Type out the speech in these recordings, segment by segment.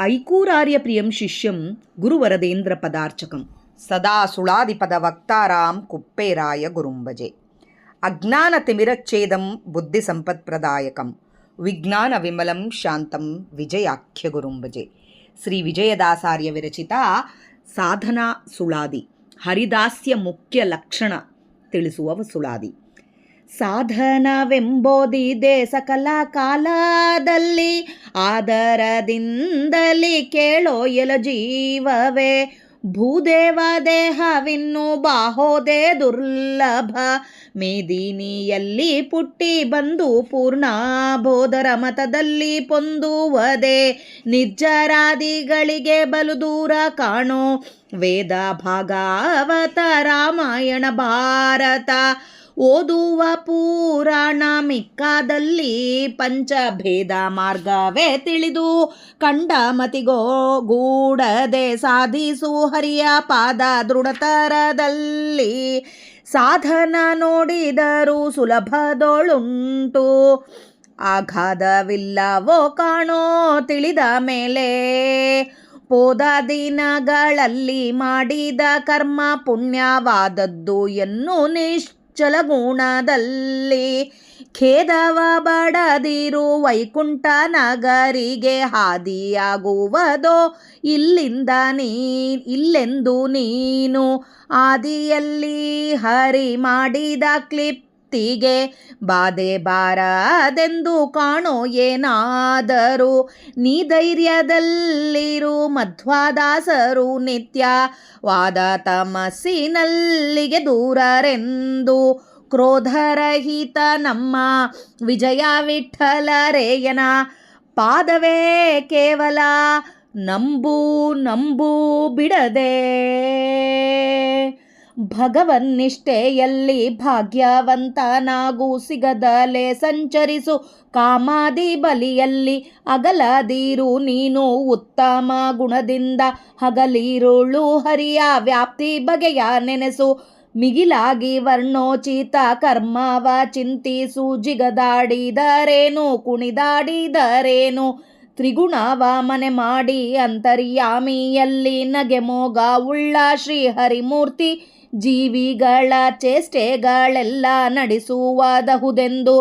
ಐಕೂರಾರ್ಯಪ್ರಿಯಂ ಶಿಷ್ಯಂ ಗುರುವರದೇಂದ್ರಪದಾರ್ಚಕಂ ಸದಾ ಸುಳಾದಿಪದವಕ್ತಾರಾಂ ಕುಪ್ಪೇರಾಯ ಗುರುಂಭಜೆ. ಅಜ್ಞಾನತಿಮಿರಚ್ಛೇದಂ ಬುದ್ಧಿಸಂಪತ್ಪ್ರದಾಯಕಂ ವಿಜ್ಞಾನ ವಿಮಲಂ ಶಾಂತಂ ವಿಜಯಾಖ್ಯ ಗುರುಂಭಜೆ. ಶ್ರೀ ವಿಜಯದಾಸಾರ್ಯ ವಿರಚಿತ ಸಾಧನಾ ಸುಳಾದಿ, ಹರಿದಾಸ್ಯ ಮುಖ್ಯ ಲಕ್ಷಣ ತಿಳಿಸುವ ಸುಳಾದಿ. ಸಾಧನವೆಂಬೋದಿದೆ ಸಕಲ ಕಾಲದಲ್ಲಿ, ಆದರದಿಂದಲಿ ಕೇಳೋ ಎಲ ಜೀವವೇ. ಭೂದೇವ ದೇಹವಿನ್ನು ಬಾಹೋದೆ ದುರ್ಲಭ, ಮೇದಿನಿಯಲ್ಲಿ ಪುಟ್ಟಿ ಬಂದು ಪೂರ್ಣ ಬೋಧರ ಮತದಲ್ಲಿ ಪೊಂದುವದೆ. ನಿರ್ಜರಾದಿಗಳಿಗೆ ಬಲು ದೂರ ಕಾಣೋ ವೇದ ಭಾಗವತ ರಾಮಾಯಣ ಭಾರತ. ಓದುವ ಪುರಾಣ ಮಿಕ್ಕಾದಲ್ಲಿ ಪಂಚಭೇದ ಮಾರ್ಗವೇ ತಿಳಿದು ಕಂಡ ಮತಿಗೂಡದೆ ಸಾಧಿಸು ಹರಿಯ ಪಾದ ದೃಢತರದಲ್ಲಿ. ಸಾಧನ ನೋಡಿದರೂ ಸುಲಭದೊಳುಂಟು, ಆಘಾತವಿಲ್ಲವೋ ಕಾಣೋ ತಿಳಿದ ಮೇಲೆ. ಹೋದ ದಿನಗಳಲ್ಲಿ ಮಾಡಿದ ಕರ್ಮ ಪುಣ್ಯವಾದದ್ದು ಎನ್ನು ನಿಶ್ಚಲಗುಣದಲ್ಲಿ. ಖೇದವ ಬಡದಿರು ವೈಕುಂಠ ನಗರಿಗೆ, ಹಾದಿಯಾಗುವುದೋ ಇಲ್ಲೆಂದು ನೀನು. ಆದಿಯಲ್ಲಿ ಹರಿ ಮಾಡಿದ ಕ್ಲಿಪ್ತಿಗೆ ಬಾಧೆ ಬಾರದೆಂದು ಕಾಣೋ ಏನಾದರೂ. ನೀ ಧೈರ್ಯದಲ್ಲಿರು ಮಧ್ವದಾಸರು ನಿತ್ಯವಾದ ತಮಸ್ಸಿನಲ್ಲಿಗೆ ದೂರರೆಂದು. ಕ್ರೋಧರಹಿತ ನಮ್ಮ ವಿಜಯ ವಿಠ್ಠಲರೇಯನ ಪಾದವೇ ಕೇವಲ ನಂಬು ಬಿಡದೆ. ಭಗವನ್ನಿಷ್ಠೆಯಲ್ಲಿ ಭಾಗ್ಯವಂತನಾಗು, ಸಿಗದಲೆ ಸಂಚರಿಸು ಕಾಮಾದಿ ಬಲಿಯಲ್ಲಿ. ಅಗಲದಿರು ನೀನು ಉತ್ತಮ ಗುಣದಿಂದ, ಹಗಲಿರುಳು ಹರಿಯ ವ್ಯಾಪ್ತಿ ಬಗೆಯ ನೆನೆಸು. ಮಿಗಿಲಾಗಿ ವರ್ಣೋಚಿತ ಕರ್ಮವ ಚಿಂತಿಸು, ಜಿಗದಾಡಿದರೇನು ಕುಣಿದಾಡಿದರೇನು. ತ್ರಿಗುಣವ ಮನೆ ಮಾಡಿ ಅಂತರ್ಯಾಮಿಯಲ್ಲಿ ನಗೆ ಮೋಗ ಉಳ್ಳ ಶ್ರೀಹರಿಮೂರ್ತಿ. ಜೀವಿಗಳ ಚೇಷ್ಟೆಗಳೆಲ್ಲ ನಡೆಸುವುದಹುದೆಂದು,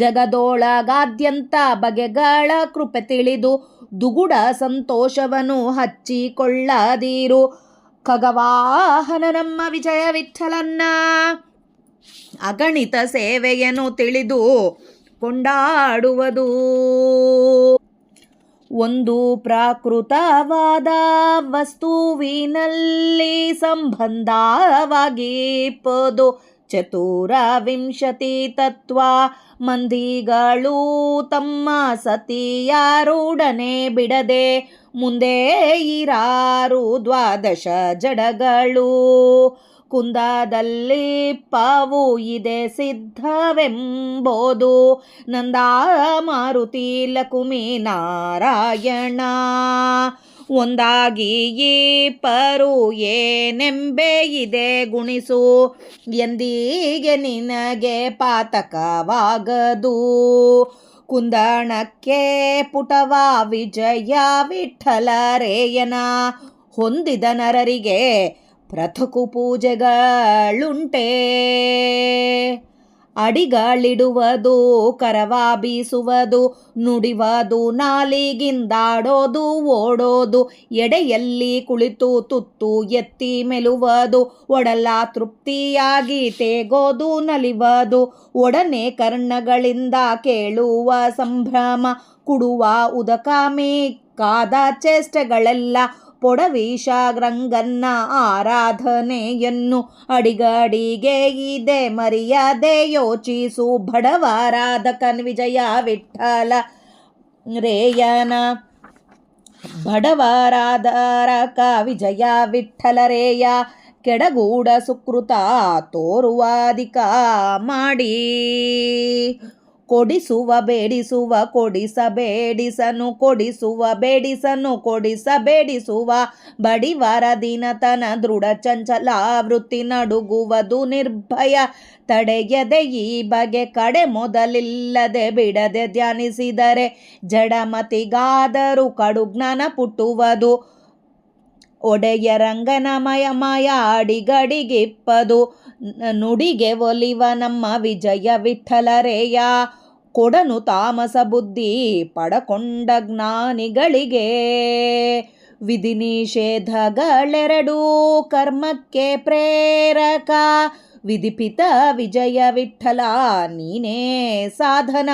ಜಗದೊಳಗಾದ್ಯಂತ ಬಗೆಗಳ ಕೃಪೆ ತಿಳಿದು ದುಗುಡ ಸಂತೋಷವನ್ನು ಹಚ್ಚಿಕೊಳ್ಳದಿರು. ಖಗವಾಹನ ನಮ್ಮ ವಿಜಯ ವಿಠಲನ್ನ ಅಗಣಿತ ಸೇವೆಯನ್ನು ತಿಳಿದು ಕೊಂಡಾಡುವುದು. ಒಂದು ಪ್ರಾಕೃತವಾದ ವಸ್ತುವಿನಲ್ಲಿ ಸಂಬಂಧವಾಗಿಪ್ಪದು. ಚತುರವಿಂಶತಿ ತತ್ವ ಮಂದಿಗಳು ತಮ್ಮ ಸತಿಯಾರೊಡನೆ ಬಿಡದೆ ಮುಂದೆ ಇರಾರು ದ್ವಾದಶ ಜಡಗಳು. ಕುಂದದಲ್ಲಿ ಪಾವು ಇದೆ ಸಿದ್ಧವೆಂಬೋದು, ನಂದ ಮಾರುತಿ ಲಕುಮಿ ನಾರಾಯಣ. ಒಂದಾಗಿ ಇಬ್ಬರು ಏನೆಂಬೆ ಇದೆ ಗುಣಿಸು, ಎಂದಿಗೆ ನಿನಗೆ ಪಾತಕವಾಗದು. ಕುಂದಣಕ್ಕೆ ಪುಟವ ವಿಜಯ ವಿಠ್ಠಲರೇಯನ ಹೊಂದಿದ ನರರಿಗೆ ಪ್ರಥಕು ಪೂಜೆಗಳುಂಟೆ. ಅಡಿಗಳಿಡುವುದು, ಕರವ ಬೀಸುವುದು, ನುಡಿವುದು, ನಾಲಿಗಿಂದಾಡೋದು, ಓಡೋದು, ಎಡೆಯಲ್ಲಿ ಕುಳಿತು ತುತ್ತು ಎತ್ತಿ ಮೆಲುವುದು, ಒಡಲ ತೃಪ್ತಿಯಾಗಿ ತೇಗೋದು, ನಲಿವುದು, ಒಡನೆ ಕರ್ಣಗಳಿಂದ ಕೇಳುವ ಸಂಭ್ರಮ, ಕುಡುವ ಉದಕಾಮಿ ಕಾದ ಚೇಷ್ಟೆಗಳೆಲ್ಲ ಪೊಡವೀಶಾಗ್ರಂಗನ್ನ ಆರಾಧನೆಯನ್ನು. ಅಡಿಗಡಿಗೆ ಇದೆ ಮರ್ಯಾದೆ ಯೋಚಿಸು, ಬಡವರಾಧಕನ್ ವಿಜಯ ವಿಠ್ಠಲ ರೇಯನ. ಬಡವರಾಧರಕ ವಿಜಯ ವಿಠ್ಠಲರೇಯ, ಕೆಡಗೂಡ ಸುಕೃತ ತೋರುವಾದಿಕ ಮಾಡಿ. ಕೊಡಿಸುವ ಬೇಡಿಸುವ ಕೊಡಿಸಬೇಡಿಸನು ಕೊಡಿಸುವ ಬೇಡಿಸನು ಕೊಡಿಸಬೇಡಿಸುವ ಬಡಿವಾರ ದೀನತನ ದೃಢ ಚಂಚಲಾವೃತ್ತಿ ನಡುಗುವುದು ನಿರ್ಭಯ ತಡೆಯದೆ ಈ ಬಗೆ ಕಡೆ ಮೊದಲಿಲ್ಲದೆ ಬಿಡದೆ ಧ್ಯಾನಿಸಿದರೆ ಜಡಮತಿಗಾದರೂ ಕಡು ಜ್ಞಾನ ಪುಟ್ಟುವುದು ಒಡೆಯರಂಗನ ಮಯ ಅಡಿಗಡಿಗಿಪ್ಪದು ನುಡಿಗೆ ಒಲಿವ ನಮ್ಮ ವಿಜಯ ವಿಠಲರೇಯ ಕೊಡನು ತಾಮಸ ಬುದ್ಧಿ ಪಡಕೊಂಡ ಜ್ಞಾನಿಗಳಿಗೆ ವಿಧಿ ನಿಷೇಧಗಳೆರಡೂ ಕರ್ಮಕ್ಕೆ ಪ್ರೇರಕ ವಿಧಿಪಿತ ವಿಜಯ ವಿಠಲ ನೀನೇ ಸಾಧನ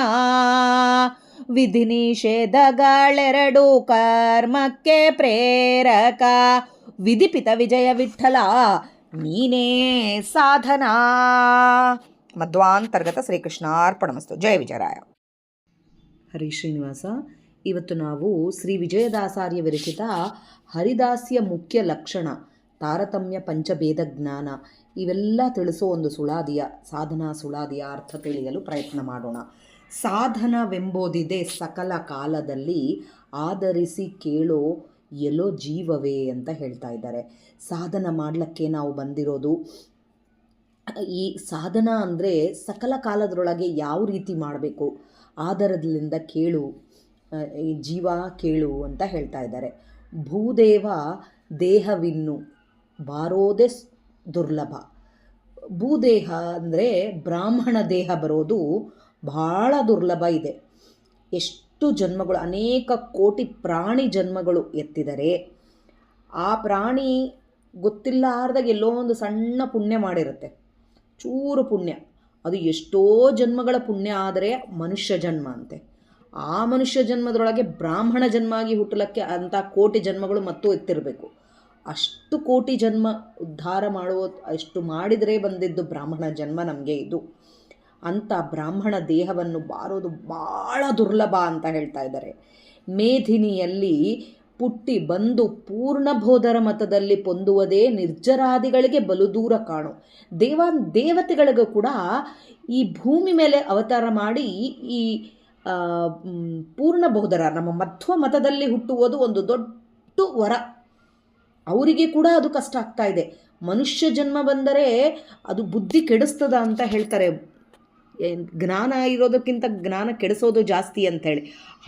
ವಿಧಿ ನಿಷೇಧಗಳೆರಡೂ ಕರ್ಮಕ್ಕೆ ಪ್ರೇರಕ ವಿಧಿಪಿತ ವಿಜಯ ವಿಠಲ ನೀನೇ ಸಾಧನ. ಮಧ್ವಾಂತರ್ಗತ ಶ್ರೀಕೃಷ್ಣಾರ್ಪಣಮಸ್ತು. ಜಯ ವಿಜಯರಾಯ. ಹರಿ ಶ್ರೀನಿವಾಸ. ಇವತ್ತು ನಾವು ಶ್ರೀ ವಿಜಯದಾಸಾರ್ಯ ವಿರಚಿತ ಹರಿದಾಸ್ಯ ಮುಖ್ಯ ಲಕ್ಷಣ, ತಾರತಮ್ಯ ಪಂಚಭೇದ ಜ್ಞಾನ ಇವೆಲ್ಲ ತಿಳಿಸೋ ಒಂದು ಸುಳಾದಿಯ ಸಾಧನಾ ಸುಳಾದಿಯ ಅರ್ಥ ತಿಳಿಯಲು ಪ್ರಯತ್ನ ಮಾಡೋಣ. ಸಾಧನವೆಂಬುದಿದೆ ಸಕಲ ಕಾಲದಲ್ಲಿ ಆಧರಿಸಿ ಕೇಳೋ ಎಲ್ಲೋ ಜೀವವೇ ಅಂತ ಹೇಳ್ತಾ ಇದ್ದಾರೆ. ಸಾಧನ ಮಾಡಲಿಕ್ಕೆ ನಾವು ಬಂದಿರೋದು. ಈ ಸಾಧನ ಅಂದರೆ ಸಕಲ ಕಾಲದೊಳಗೆ ಯಾವ ರೀತಿ ಮಾಡಬೇಕು, ಆಧಾರದಿಂದ ಕೇಳು ಈ ಜೀವ ಕೇಳು ಅಂತ ಹೇಳ್ತಾ ಇದ್ದಾರೆ. ಭೂದೇವ ದೇಹವಿನ್ನು ಬಾರೋದೇ ದುರ್ಲಭ. ಭೂದೇಹ ಅಂದರೆ ಬ್ರಾಹ್ಮಣ ದೇಹ ಬರೋದು ಭಾಳ ದುರ್ಲಭ ಇದೆ. ಎಷ್ಟು ಜನ್ಮಗಳು, ಅನೇಕ ಕೋಟಿ ಪ್ರಾಣಿ ಜನ್ಮಗಳು ಎತ್ತಿದರೆ ಆ ಪ್ರಾಣಿ ಗೊತ್ತಿಲ್ಲಾರ್ದಾಗ ಎಲ್ಲೋ ಒಂದು ಸಣ್ಣ ಪುಣ್ಯ ಮಾಡಿರುತ್ತೆ, ಚೂರು ಪುಣ್ಯ, ಅದು ಎಷ್ಟೋ ಜನ್ಮಗಳ ಪುಣ್ಯ ಆದರೆ ಮನುಷ್ಯ ಜನ್ಮ ಅಂತೆ. ಆ ಮನುಷ್ಯ ಜನ್ಮದೊಳಗೆ ಬ್ರಾಹ್ಮಣ ಜನ್ಮ ಆಗಿ ಹುಟ್ಟಲಕ್ಕೆ ಅಂಥ ಕೋಟಿ ಜನ್ಮಗಳು ಮತ್ತೂ ಎತ್ತಿರಬೇಕು. ಅಷ್ಟು ಕೋಟಿ ಜನ್ಮ ಉದ್ಧಾರ ಮಾಡುವ ಅಷ್ಟು ಮಾಡಿದರೆ ಬಂದಿದ್ದು ಬ್ರಾಹ್ಮಣ ಜನ್ಮ ನಮಗೆ ಇದು. ಅಂಥ ಬ್ರಾಹ್ಮಣ ದೇಹವನ್ನು ಬಾರೋದು ಭಾಳ ದುರ್ಲಭ ಅಂತ ಹೇಳ್ತಾ ಇದ್ದಾರೆ. ಮೇಧಿನಿಯಲ್ಲಿ ಪುಟ್ಟಿ ಬಂದು ಪೂರ್ಣಬೋಧರ ಮತದಲ್ಲಿ ಪೊಂದುವುದೇ ನಿರ್ಜರಾದಿಗಳಿಗೆ ಬಲು ದೂರ ಕಾಣು. ದೇವತೆಗಳಿಗೂ ಕೂಡ ಈ ಭೂಮಿ ಮೇಲೆ ಅವತಾರ ಮಾಡಿ ಈ ಪೂರ್ಣಬೋಧರ ನಮ್ಮ ಮಧ್ವ ಮತದಲ್ಲಿ ಹುಟ್ಟುವುದು ಒಂದು ದೊಡ್ಡ ವರ. ಅವರಿಗೆ ಕೂಡ ಅದು ಕಷ್ಟ ಆಗ್ತಾ ಇದೆ. ಮನುಷ್ಯ ಜನ್ಮ ಬಂದರೆ ಅದು ಬುದ್ಧಿ ಕೆಡಿಸ್ತದ ಅಂತ ಹೇಳ್ತಾರೆ. ಜ್ಞಾನ ಇರೋದಕ್ಕಿಂತ ಜ್ಞಾನ ಕೆಡಿಸೋದು ಜಾಸ್ತಿ ಅಂಥೇಳಿ.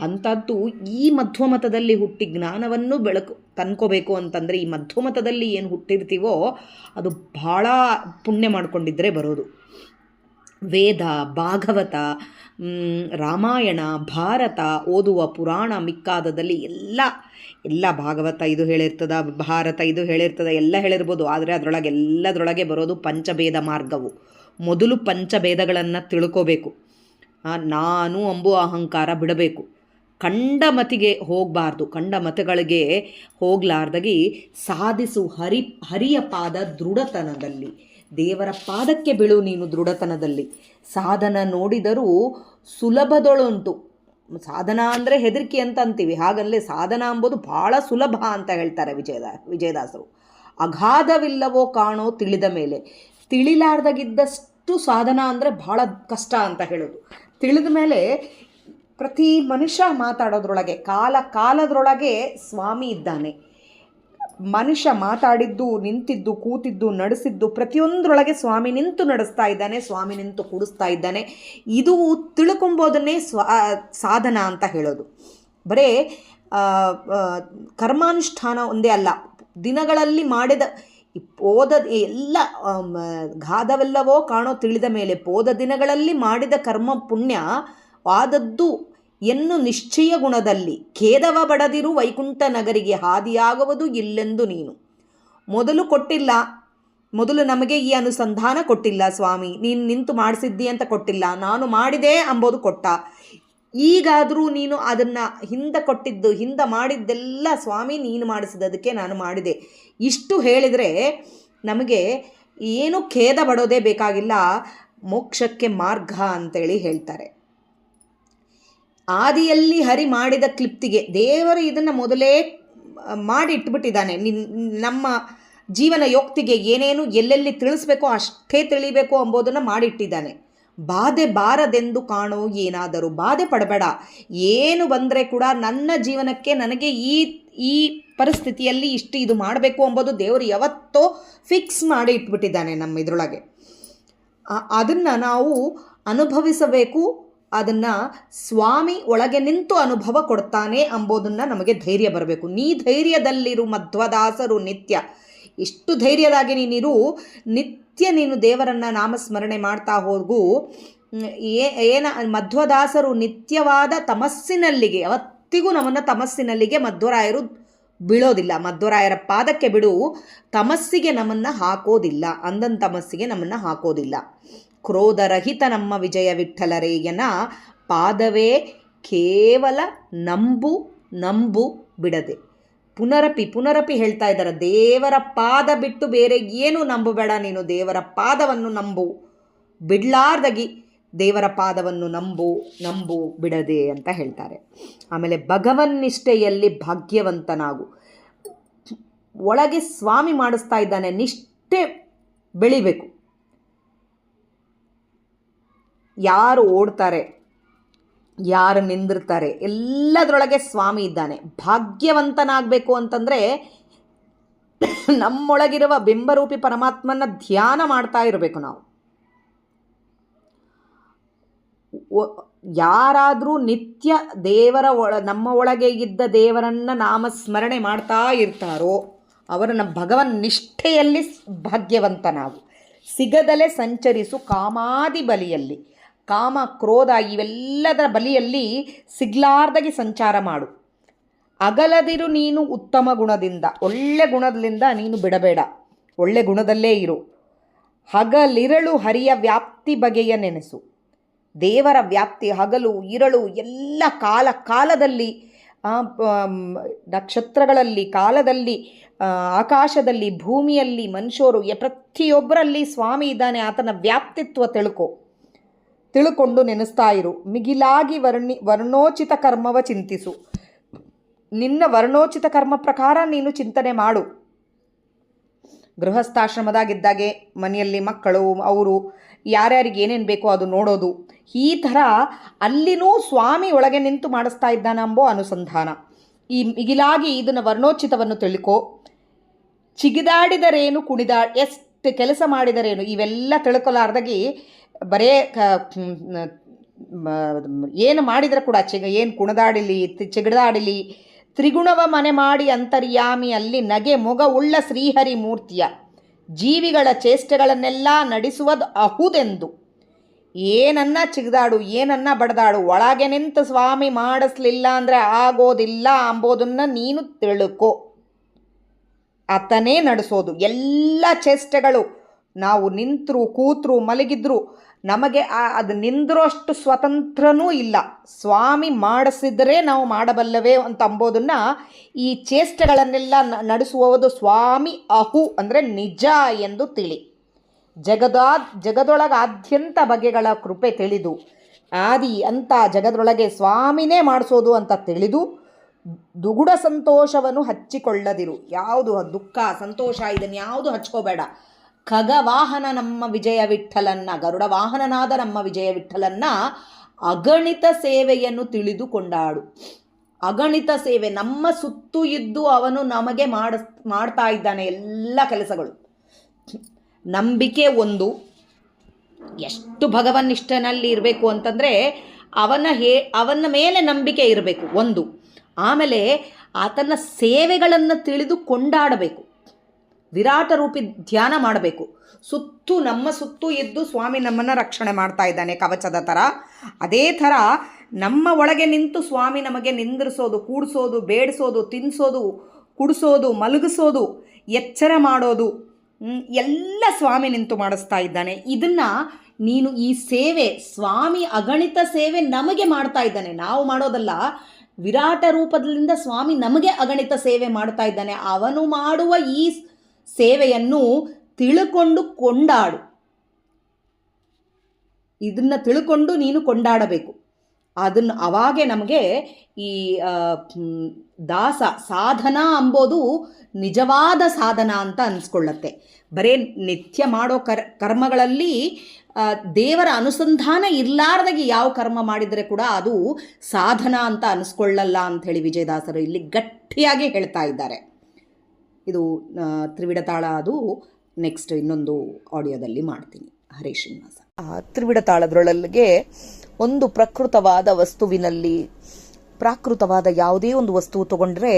ಅಂಥದ್ದು ಈ ಮಧ್ವಮತದಲ್ಲಿ ಹುಟ್ಟಿ ಜ್ಞಾನವನ್ನು ತಂದ್ಕೋಬೇಕು ಅಂತಂದರೆ ಈ ಮಧ್ವಮತದಲ್ಲಿ ಏನು ಹುಟ್ಟಿರ್ತೀವೋ ಅದು ಭಾಳ ಪುಣ್ಯ ಮಾಡಿಕೊಂಡಿದ್ದರೆ ಬರೋದು. ವೇದ, ಭಾಗವತ, ರಾಮಾಯಣ, ಭಾರತ ಓದುವ ಪುರಾಣ ಮಿಕ್ಕಾದದಲ್ಲಿ ಎಲ್ಲ ಭಾಗವತ ಇದು ಹೇಳಿರ್ತದ, ಭಾರತ ಇದು ಹೇಳಿರ್ತದ, ಎಲ್ಲ ಹೇಳಿರ್ಬೋದು. ಆದರೆ ಎಲ್ಲದರೊಳಗೆ ಬರೋದು ಪಂಚಭೇದ ಮಾರ್ಗವು. ಮೊದಲು ಪಂಚಭೇದಗಳನ್ನು ತಿಳ್ಕೋಬೇಕು. ನಾನು ಅಂಬುವ ಅಹಂಕಾರ ಬಿಡಬೇಕು. ಕಂಡ ಮತಿಗೆ ಹೋಗಬಾರ್ದು. ಕಂಡ ಮತಗಳಿಗೆ ಹೋಗಲಾರ್ದಾಗಿ ಸಾಧಿಸು ಹರಿಯ ಪಾದ ದೃಢತನದಲ್ಲಿ. ದೇವರ ಪಾದಕ್ಕೆ ಬೀಳು ನೀನು ದೃಢತನದಲ್ಲಿ. ಸಾಧನ ನೋಡಿದರೂ ಸುಲಭದೊಳುಂಟು. ಸಾಧನ ಅಂದರೆ ಹೆದರಿಕೆ ಅಂತ ಅಂತೀವಿ, ಹಾಗಲ್ಲೇ ಸಾಧನ ಎಂಬುದು ಭಾಳ ಸುಲಭ ಅಂತ ಹೇಳ್ತಾರೆ ವಿಜಯದಾಸರು. ಅಗಾಧವಿಲ್ಲವೋ ಕಾಣೋ ತಿಳಿದ ಮೇಲೆ. ತಿಳಿಲಾರ್ದಾಗಿದ್ದಷ್ಟು ಸಾಧನ ಅಂದರೆ ಭಾಳ ಕಷ್ಟ ಅಂತ ಹೇಳೋದು. ತಿಳಿದ ಮೇಲೆ ಪ್ರತಿ ಮನುಷ್ಯ ಮಾತಾಡೋದ್ರೊಳಗೆ ಕಾಲದೊಳಗೆ ಸ್ವಾಮಿ ಇದ್ದಾನೆ. ಮನುಷ್ಯ ಮಾತಾಡಿದ್ದು, ನಿಂತಿದ್ದು, ಕೂತಿದ್ದು, ನಡೆಸಿದ್ದು ಪ್ರತಿಯೊಂದರೊಳಗೆ ಸ್ವಾಮಿ ನಿಂತು ನಡೆಸ್ತಾ ಇದ್ದಾನೆ, ಸ್ವಾಮಿ ನಿಂತು ಕೂಡಿಸ್ತಾ ಇದ್ದಾನೆ. ಇದು ತಿಳ್ಕೊಂಬೋದನ್ನೇ ಸಾಧನ ಅಂತ ಹೇಳೋದು. ಬರೇ ಕರ್ಮಾನುಷ್ಠಾನ ಒಂದೇ ಅಲ್ಲ, ದಿನಗಳಲ್ಲಿ ಮಾಡಿದ ಪೋದ ಎಲ್ಲ ಗಾಧವೆಲ್ಲವೋ ಕಾಣೋ ತಿಳಿದ ಮೇಲೆ ಪೋದ ದಿನಗಳಲ್ಲಿ ಮಾಡಿದ ಕರ್ಮ ಪುಣ್ಯವಾದದ್ದು ಎನ್ನು ನಿಶ್ಚಯ ಗುಣದಲ್ಲಿ ಖೇದವ ಬಡದಿರು ವೈಕುಂಠ ನಗರಿಗೆ ಹಾದಿಯಾಗುವುದು ಇಲ್ಲೆಂದು ನೀನು. ಮೊದಲು ನಮಗೆ ಈ ಅನುಸಂಧಾನ ಕೊಟ್ಟಿಲ್ಲ ಸ್ವಾಮಿ, ನೀನು ನಿಂತು ಮಾಡಿಸಿದ್ದಿ ಅಂತ ಕೊಟ್ಟಿಲ್ಲ, ನಾನು ಮಾಡಿದೆ ಅಂಬೋದು ಕೊಟ್ಟ. ಈಗಾದರೂ ನೀನು ಅದನ್ನು ಹಿಂದೆ ಮಾಡಿದ್ದೆಲ್ಲ ಸ್ವಾಮಿ ನೀನು ಮಾಡಿಸಿದ್ದಕ್ಕೆ ನಾನು ಮಾಡಿದೆ, ಇಷ್ಟು ಹೇಳಿದರೆ ನಮಗೆ ಏನು ಖೇದ ಬಡೋದೇ ಬೇಕಾಗಿಲ್ಲ, ಮೋಕ್ಷಕ್ಕೆ ಮಾರ್ಗ ಅಂತೇಳಿ ಹೇಳ್ತಾರೆ. ಆದಿಯಲ್ಲಿ ಹರಿ ಮಾಡಿದ ಕ್ಲಿಪ್ತಿಗೆ ದೇವರು ಇದನ್ನು ಮೊದಲೇ ಮಾಡಿ ಇಟ್ಬಿಟ್ಟಿದ್ದಾನೆ. ನಮ್ಮ ಜೀವನ ಯೋಕ್ತಿಗೆ ಏನೇನು ಎಲ್ಲೆಲ್ಲಿ ತಿಳಿಸ್ಬೇಕೋ ಅಷ್ಟೇ ತಿಳಿಬೇಕು ಎಂಬುದನ್ನು ಮಾಡಿಟ್ಟಿದ್ದಾನೆ. ಬಾಧೆ ಬಾರದೆಂದು ಕಾಣೋ ಏನಾದರೂ. ಬಾಧೆ ಪಡಬೇಡ, ಏನು ಬಂದರೆ ಕೂಡ ನನ್ನ ಜೀವನಕ್ಕೆ ನನಗೆ ಈ ಪರಿಸ್ಥಿತಿಯಲ್ಲಿ ಇಷ್ಟು ಇದು ಮಾಡಬೇಕು ಎಂಬುದು ದೇವರು ಯಾವತ್ತೋ ಫಿಕ್ಸ್ ಮಾಡಿ ಇಟ್ಬಿಟ್ಟಿದ್ದಾನೆ ನಮ್ಮ ಇದರೊಳಗೆ. ಅದನ್ನು ನಾವು ಅನುಭವಿಸಬೇಕು. ಅದನ್ನು ಸ್ವಾಮಿ ಒಳಗೆ ನಿಂತು ಅನುಭವ ಕೊಡ್ತಾನೆ ಎಂಬುದನ್ನು ನಮಗೆ ಧೈರ್ಯ ಬರಬೇಕು. ನೀ ಧೈರ್ಯದಲ್ಲಿರು ಮಧ್ವದಾಸರು ನಿತ್ಯ. ಇಷ್ಟು ಧೈರ್ಯದಾಗಿ ನೀನಿರು, ನಿತ್ಯ ನೀನು ದೇವರನ್ನು ನಾಮಸ್ಮರಣೆ ಮಾಡ್ತಾ ಹೋಗು. ಮಧ್ವದಾಸರು ನಿತ್ಯವಾದ ತಮಸ್ಸಿನಲ್ಲಿಗೆ, ಯಾವತ್ತಿಗೂ ನಮ್ಮನ್ನು ತಮಸ್ಸಿನಲ್ಲಿಗೆ ಮಧ್ವರಾಯರು ಬೀಳೋದಿಲ್ಲ. ಮಧ್ವರಾಯರ ಪಾದಕ್ಕೆ ಬಿಡು, ತಮಸ್ಸಿಗೆ ನಮ್ಮನ್ನು ಹಾಕೋದಿಲ್ಲ, ಅಂದನ್ ತಮಸ್ಸಿಗೆ ನಮ್ಮನ್ನು ಹಾಕೋದಿಲ್ಲ. ಕ್ರೋಧರಹಿತ ನಮ್ಮ ವಿಜಯ ವಿಠ್ಠಲರೇಯನ ಪಾದವೇ ಕೇವಲ ನಂಬು ಬಿಡದೆ. ಪುನರಪಿ ಹೇಳ್ತಾ ಇದ್ದಾರೆ, ದೇವರ ಪಾದ ಬಿಟ್ಟು ಬೇರೆ ಏನು ನಂಬಬೇಡ ನೀನು, ದೇವರ ಪಾದವನ್ನು ನಂಬು, ಬಿಡ್ಲಾರ್ದಾಗಿ ದೇವರ ಪಾದವನ್ನು ನಂಬು ಬಿಡದೆ ಅಂತ ಹೇಳ್ತಾರೆ. ಆಮೇಲೆ ಭಗವನ್ನಿಷ್ಠೆಯಲ್ಲಿ ಭಾಗ್ಯವಂತನಾಗು. ಒಳಗೆ ಸ್ವಾಮಿ ಮಾಡಿಸ್ತಾ ಇದ್ದಾನೆ, ನಿಷ್ಠೆ ಬೆಳಿಬೇಕು. ಯಾರು ಓಡ್ತಾರೆ, ಯಾರು ನಿಂದಿರ್ತಾರೆ, ಎಲ್ಲದರೊಳಗೆ ಸ್ವಾಮಿ ಇದ್ದಾನೆ. ಭಾಗ್ಯವಂತನಾಗಬೇಕು ಅಂತಂದರೆ ನಮ್ಮೊಳಗಿರುವ ಬಿಂಬರೂಪಿ ಪರಮಾತ್ಮನ ಧ್ಯಾನ ಮಾಡ್ತಾ ಇರಬೇಕು ನಾವು. ಯಾರಾದರೂ ನಿತ್ಯ ದೇವರ ನಮ್ಮ ಒಳಗೆ ಇದ್ದ ದೇವರನ್ನು ನಾಮಸ್ಮರಣೆ ಮಾಡ್ತಾ ಇರ್ತಾರೋ ಅವರನ್ನು ಭಗವನ್ ನಿಷ್ಠೆಯಲ್ಲಿ ಭಾಗ್ಯವಂತನಾಗು. ಸಿಗದಲೆ ಸಂಚರಿಸು ಕಾಮಾದಿ ಬಲಿಯಲ್ಲಿ. ಕಾಮ ಕ್ರೋಧ ಇವೆಲ್ಲದರ ಬಲಿಯಲ್ಲಿ ಸಿಗ್ಲಾರ್ದಾಗಿ ಸಂಚಾರ ಮಾಡು. ಅಗಲದಿರು ನೀನು ಉತ್ತಮ ಗುಣದಿಂದ. ಒಳ್ಳೆ ಗುಣದಿಂದ ನೀನು ಬಿಡಬೇಡ, ಒಳ್ಳೆ ಗುಣದಲ್ಲೇ ಇರು. ಹಗಲಿರಳು ಹರಿಯ ವ್ಯಾಪ್ತಿ ಬಗೆಯ ನೆನೆಸು. ದೇವರ ವ್ಯಾಪ್ತಿ ಹಗಲು ಇರಳು ಎಲ್ಲ ಕಾಲದಲ್ಲಿ, ನಕ್ಷತ್ರಗಳಲ್ಲಿ, ಕಾಲದಲ್ಲಿ, ಆಕಾಶದಲ್ಲಿ, ಭೂಮಿಯಲ್ಲಿ, ಮನುಷ್ಯರು ಪ್ರತಿಯೊಬ್ಬರಲ್ಲಿ ಸ್ವಾಮಿ ಇದ್ದಾನೆ. ಆತನ ವ್ಯಾಪ್ತಿತ್ವ ತಿಳ್ಕೊಂಡು ನೆನೆಸ್ತಾ ಇರು. ಮಿಗಿಲಾಗಿ ವರ್ಣೋಚಿತ ಕರ್ಮವ ಚಿಂತಿಸು. ನಿನ್ನ ವರ್ಣೋಚಿತ ಕರ್ಮ ಪ್ರಕಾರ ನೀನು ಚಿಂತನೆ ಮಾಡು. ಗೃಹಸ್ಥಾಶ್ರಮದಾಗಿದ್ದಾಗೆ ಮನೆಯಲ್ಲಿ ಮಕ್ಕಳು ಅವರು ಯಾರ್ಯಾರಿಗೆ ಏನೇನು ಬೇಕೋ ಅದು ನೋಡೋದು, ಈ ಥರ ಅಲ್ಲಿನೂ ಸ್ವಾಮಿ ಒಳಗೆ ನಿಂತು ಮಾಡಿಸ್ತಾ ಇದ್ದಾನ ಎಂಬೋ ಅನುಸಂಧಾನ. ಈ ಮಿಗಿಲಾಗಿ ಇದನ್ನು ವರ್ಣೋಚಿತವನ್ನು ತಿಳ್ಕೊ. ಚಿಗಿದಾಡಿದರೇನು ಎಷ್ಟು ಕೆಲಸ ಮಾಡಿದರೇನು ಇವೆಲ್ಲ ತಿಳ್ಕೊಲಾರ್ದಾಗಿ ಬರೇ ಏನು ಮಾಡಿದರೆ ಕೂಡ ಏನು ಕುಣಿದಾಡಿಲಿ ಚಿಗದಾಡಿಲಿ ತ್ರಿಗುಣವ ಮನೆ ಮಾಡಿ ಅಂತರ್ಯಾಮಿ ಅಲ್ಲಿ ನಗೆ ಮೊಗ ಉಳ್ಳ ಶ್ರೀಹರಿ ಮೂರ್ತಿಯ ಜೀವಿಗಳ ಚೇಷ್ಟೆಗಳನ್ನೆಲ್ಲ ನಡೆಸುವುದು ಅಹುದೆಂದು. ಏನನ್ನ ಚಿಗದಾಡು, ಏನನ್ನ ಬಡದಾಡು, ಒಳಗೆ ನಿಂತು ಸ್ವಾಮಿ ಮಾಡಿಸ್ಲಿಲ್ಲ ಅಂದರೆ ಆಗೋದಿಲ್ಲ ಅಂಬೋದನ್ನು ನೀನು ತಿಳ್ಕೊ. ಆತನೇ ನಡೆಸೋದು ಎಲ್ಲ ಚೇಷ್ಟೆಗಳು. ನಾವು ನಿಂತರೂ ಕೂತರೂ ಮಲಗಿದ್ರು ನಮಗೆ ಅದು ನಿಂದ್ರೋಷ್ಟು ಸ್ವತಂತ್ರನೂ ಇಲ್ಲ. ಸ್ವಾಮಿ ಮಾಡಿಸಿದರೆ ನಾವು ಮಾಡಬಲ್ಲವೇ ಅಂತ ಅಂಬೋದನ್ನು ಈ ಚೇಷ್ಟೆಗಳನ್ನೆಲ್ಲ ನಡೆಸುವುದು ಸ್ವಾಮಿ ಅಹು ಅಂದರೆ ನಿಜ ಎಂದು ತಿಳಿ. ಜಗದೊಳಗಾದ್ಯಂತ ಬಗೆಗಳ ಕೃಪೆ ತಿಳಿದು ಆದಿ ಅಂತ ಜಗದೊಳಗೆ ಸ್ವಾಮಿನೇ ಮಾಡಿಸೋದು ಅಂತ ತಿಳಿದು ದುಗುಡ ಸಂತೋಷವನ್ನು ಹಚ್ಚಿಕೊಳ್ಳದಿರು. ಯಾವುದು ದುಃಖ ಸಂತೋಷ ಇದನ್ನು ಯಾವುದು ಹಚ್ಕೋಬೇಡ. ಖಗವಾಹನ ನಮ್ಮ ವಿಜಯ ವಿಠ್ಠಲನ್ನ, ಗರುಡ ವಾಹನನಾದ ನಮ್ಮ ವಿಜಯ ವಿಠ್ಠಲನ್ನ ಅಗಣಿತ ಸೇವೆಯನ್ನು ತಿಳಿದು ಕೊಂಡಾಡು. ಅಗಣಿತ ಸೇವೆ ನಮ್ಮ ಸುತ್ತು ಇದ್ದು ಅವನು ನಮಗೆ ಮಾಡ್ತಾ ಇದ್ದಾನೆ ಎಲ್ಲ ಕೆಲಸಗಳು. ನಂಬಿಕೆ ಒಂದು, ಎಷ್ಟು ಭಗವನ್ನಿಷ್ಠನಲ್ಲಿ ಇರಬೇಕು ಅಂತಂದರೆ ಅವನ ಮೇಲೆ ನಂಬಿಕೆ ಇರಬೇಕು ಒಂದು. ಆಮೇಲೆ ಆತನ ಸೇವೆಗಳನ್ನು ತಿಳಿದು ಕೊಂಡಾಡಬೇಕು. ವಿರಾಟ ರೂಪಿ ಧ್ಯಾನ ಮಾಡಬೇಕು. ನಮ್ಮ ಸುತ್ತು ಇದ್ದು ಸ್ವಾಮಿ ನಮ್ಮನ್ನು ರಕ್ಷಣೆ ಮಾಡ್ತಾ ಇದ್ದಾನೆ ಕವಚದ ಥರ. ಅದೇ ಥರ ನಮ್ಮ ಒಳಗೆ ನಿಂತು ಸ್ವಾಮಿ ನಮಗೆ ನಿಂದಿರಿಸೋದು, ಕೂಡಿಸೋದು, ಬೇಡಿಸೋದು, ತಿನ್ನಿಸೋದು, ಕುಡಿಸೋದು, ಮಲಗಿಸೋದು, ಎಚ್ಚರ ಮಾಡೋದು ಎಲ್ಲ ಸ್ವಾಮಿ ನಿಂತು ಮಾಡಿಸ್ತಾ ಇದ್ದಾನೆ. ಇದನ್ನು ನೀನು ಈ ಸೇವೆ ಸ್ವಾಮಿ ಅಗಣಿತ ಸೇವೆ ನಮಗೆ ಮಾಡ್ತಾ ಇದ್ದಾನೆ, ನಾವು ಮಾಡೋದಲ್ಲ. ವಿರಾಟ ರೂಪದಿಂದ ಸ್ವಾಮಿ ನಮಗೆ ಅಗಣಿತ ಸೇವೆ ಮಾಡ್ತಾ ಇದ್ದಾನೆ. ಅವನು ಮಾಡುವ ಈ ಸೇವೆಯನ್ನು ತಿಳ್ಕೊಂಡು ಕೊಂಡಾಡು. ಇದನ್ನು ತಿಳ್ಕೊಂಡು ನೀನು ಕೊಂಡಾಡಬೇಕು. ಅದನ್ನು ಅವಾಗೆ ನಮಗೆ ಈ ದಾಸ ಸಾಧನ ಅಂಬೋದು ನಿಜವಾದ ಸಾಧನ ಅಂತ ಅನಿಸ್ಕೊಳ್ಳತ್ತೆ. ಬರೇ ನಿತ್ಯ ಮಾಡೋ ಕರ್ಮಗಳಲ್ಲಿ ದೇವರ ಅನುಸಂಧಾನ ಇರಲಾರ್ದಾಗಿ ಯಾವ ಕರ್ಮ ಮಾಡಿದರೆ ಕೂಡ ಅದು ಸಾಧನ ಅಂತ ಅನಿಸ್ಕೊಳ್ಳಲ್ಲ ಅಂಥೇಳಿ ವಿಜಯದಾಸರು ಇಲ್ಲಿ ಗಟ್ಟಿಯಾಗಿ ಹೇಳ್ತಾ ಇದ್ದಾರೆ. ಇದು ತ್ರಿವಿಡ ತಾಳ, ಅದು ನೆಕ್ಸ್ಟ್ ಇನ್ನೊಂದು ಆಡಿಯೋದಲ್ಲಿ ಮಾಡ್ತೀನಿ. ಹರೇ ಶ್ರೀನಿವಾಸ. ತ್ರಿವಿಡ ತಾಳದ್ರೊಳಗೆ ಒಂದು ಪ್ರಕೃತವಾದ ವಸ್ತುವಿನಲ್ಲಿ ಪ್ರಾಕೃತವಾದ ಯಾವುದೇ ಒಂದು ವಸ್ತು ತಗೊಂಡ್ರೆ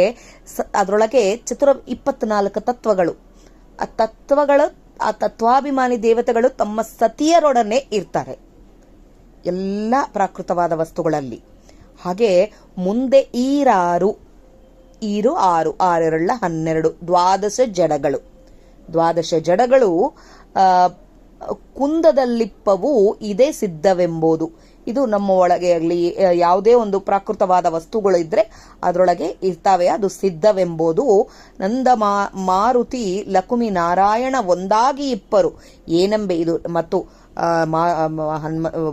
ಅದರೊಳಗೆ 24 ತತ್ವಗಳು. ಆ ತತ್ವಾಭಿಮಾನಿ ದೇವತೆಗಳು ತಮ್ಮ ಸತಿಯರೊಡನೆ ಇರ್ತಾರೆ ಎಲ್ಲ ಪ್ರಾಕೃತವಾದ ವಸ್ತುಗಳಲ್ಲಿ. ಹಾಗೆ ಮುಂದೆ ಈರು 6 6 12 ದ್ವಾದಶ ಜಡಗಳು ಕುಂದದಲ್ಲಿಪ್ಪವು ಇದೇ ಸಿದ್ಧವೆಂಬುದು. ಇದು ನಮ್ಮ ಒಳಗೆ ಆಗಲಿ ಯಾವುದೇ ಒಂದು ಪ್ರಾಕೃತವಾದ ವಸ್ತುಗಳು ಇದ್ರೆ ಅದರೊಳಗೆ ಇರ್ತಾವೆ, ಅದು ಸಿದ್ಧವೆಂಬುದು. ನಂದ ಮಾರುತಿ ಲಕುಮಿ ನಾರಾಯಣ ಒಂದಾಗಿ ಇಪ್ಪರು ಏನೆಂಬೆ ಇದು. ಮತ್ತು